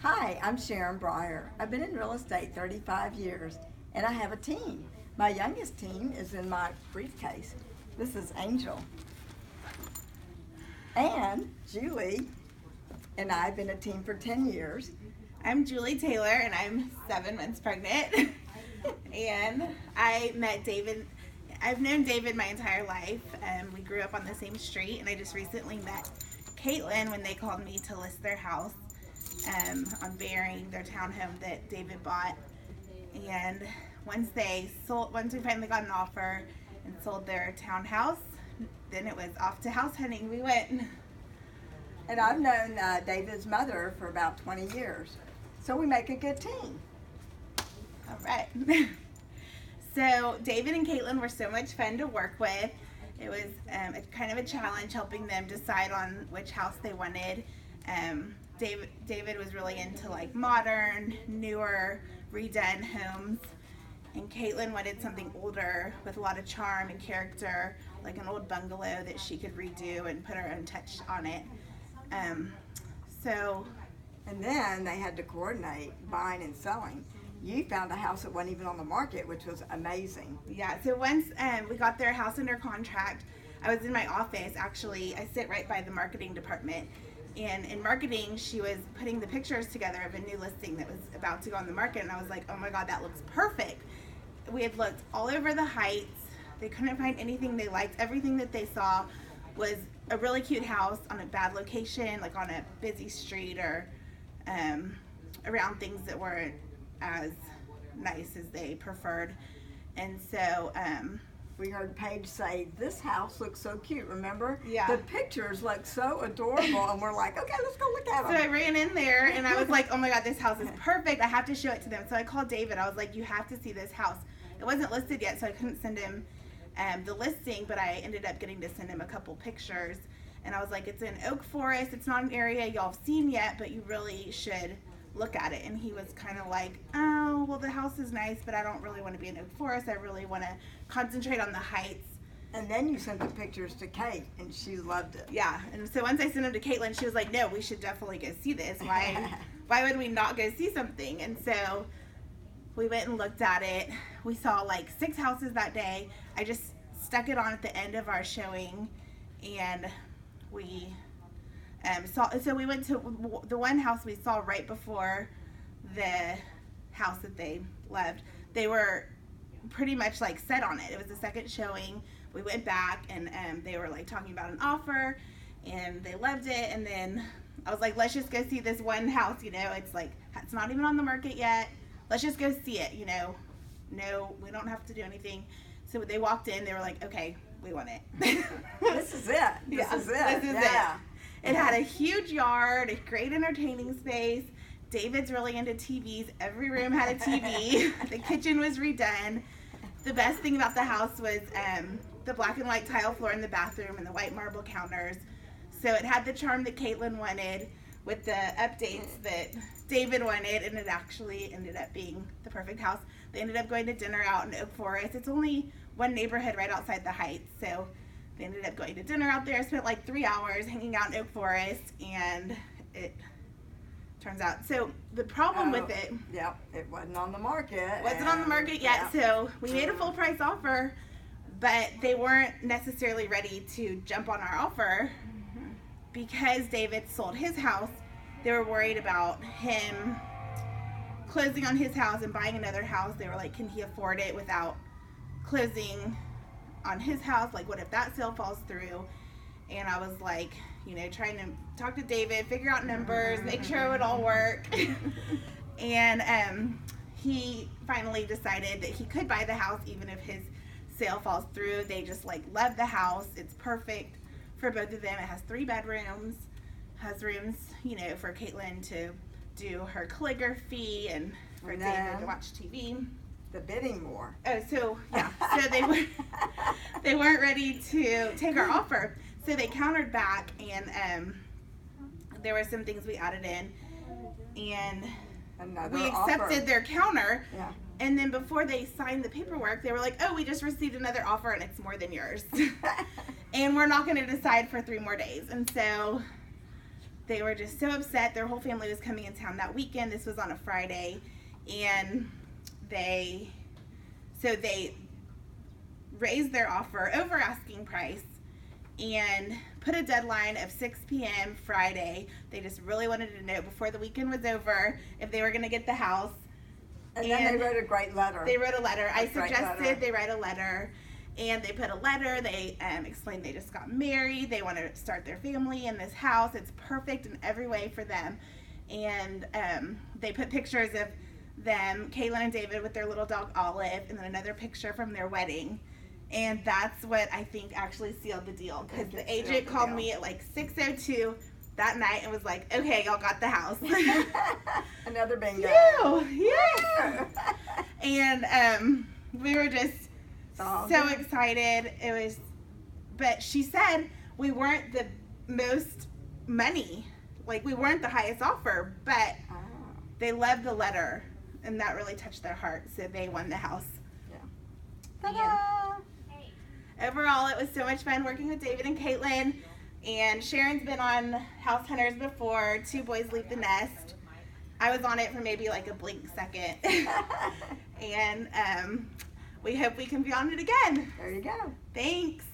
Hi, I'm Sharon Brier. I've been in real estate 35 years, and I have a team. My youngest team is in my briefcase. This is Angel. And Julie and I have been a team for 10 years. I'm Julie Taylor, and I'm 7 months pregnant. And I met David. I've known David my entire life. We grew up on the same street, and I just recently met Caitlin when they called me to list their house on Bearing, their townhome that David bought. And once we finally got an offer and sold their townhouse, then it was off to house hunting. We went. And I've known David's mother for about 20 years. So we make a good team. All right. So David and Caitlin were so much fun to work with. It was kind of a challenge helping them decide on which house they wanted. David was really into like modern, newer, redone homes. And Caitlin wanted something older with a lot of charm and character, like an old bungalow that she could redo and put her own touch on it. And then they had to coordinate buying and selling. You found a house that wasn't even on the market, which was amazing. Yeah, so once we got their house under contract, I was in my office. Actually, I sit right by the marketing department. And in marketing, she was putting the pictures together of a new listing that was about to go on the market. And I was like, oh my God, that looks perfect. We had looked all over the Heights. They couldn't find anything they liked. Everything that they saw was a really cute house on a bad location, like on a busy street or around things that weren't as nice as they preferred. And so we heard Paige say, this house looks so cute, remember? Yeah. The pictures look so adorable, and we're like, okay, let's go look at them. So I ran in there, and I was like, oh my God, this house is perfect. I have to show it to them. So I called David. I was like, you have to see this house. It wasn't listed yet, so I couldn't send him the listing, but I ended up getting to send him a couple pictures. And I was like, it's in Oak Forest. It's not an area y'all have seen yet, but you really should look at it. And he was kind of like, oh, well, the house is nice, but I don't really want to be in Oak Forest. I really want to concentrate on the Heights. And then you sent the pictures to Kate, and she loved it. Yeah, and so once I sent them to Caitlin, she was like, no, we should definitely go see this. Why would we not go see something? And so we went and looked at it. We saw like 6 houses that day. I just stuck it on at the end of our showing, and we so we went to the one house we saw right before the house that they loved. They were pretty much like set on it. It was the second showing. We went back, and they were like talking about an offer, and they loved it. And then I was like, let's just go see this one house. It's like, it's not even on the market yet. Let's just go see it. No, we don't have to do anything. So they walked in. They were like, okay, we want it. This is it. This is it. It had a huge yard, a great entertaining space. David's really into TVs. Every room had a TV. The kitchen was redone. The best thing about the house was the black and white tile floor in the bathroom and the white marble counters. So it had the charm that Caitlin wanted with the updates that David wanted, and it actually ended up being the perfect house. They ended up going to dinner out in Oak Forest. It's only one neighborhood right outside the Heights, so they ended up going to dinner out there, spent like 3 hours hanging out in Oak Forest, and it turns out. So the problem with it. Yeah, it wasn't on the market. Wasn't on the market yet, so we made a full price offer, but they weren't necessarily ready to jump on our offer because David sold his house. They were worried about him closing on his house and buying another house. They were like, can he afford it without closing on his house? Like, what if that sale falls through? And I was like, trying to talk to David, figure out numbers, make sure it would all work. And he finally decided that he could buy the house even if his sale falls through. They just love the house. It's perfect for both of them. It has 3 bedrooms, has rooms, for Caitlin to do her calligraphy and for David to watch TV. The bidding war. Oh, so yeah. So they weren't ready to take our offer. So they countered back, and there were some things we added in, and we accepted their counter. Yeah. And then before they signed the paperwork, they were like, oh, we just received another offer and it's more than yours. And we're not going to decide for 3 more days. And so they were just so upset. Their whole family was coming in town that weekend. This was on a Friday, and they raised their offer over asking price and put a deadline of 6 p.m. Friday. They just really wanted to know before the weekend was over if they were going to get the house. And then they wrote a great letter. They wrote a letter. I suggested they write a letter, and they put a letter. They explained they just got married. They want to start their family in this house. It's perfect in every way for them. And they put pictures of them, Caitlin and David, with their little dog Olive, and then another picture from their wedding. And that's what I think actually sealed the deal, because the agent called me at like 6:02 that night and was like, okay, y'all got the house. Another bingo. Yeah. And we were just so excited. But she said we weren't the most money, like we weren't the highest offer, but they loved the letter, and that really touched their heart, so they won the house. Ta-da! Overall, it was so much fun working with David and Caitlin, and Sharon's been on House Hunters before, Two Boys Leave the Nest. I was on it for maybe like a blink second. And we hope we can be on it again. There you go. Thanks.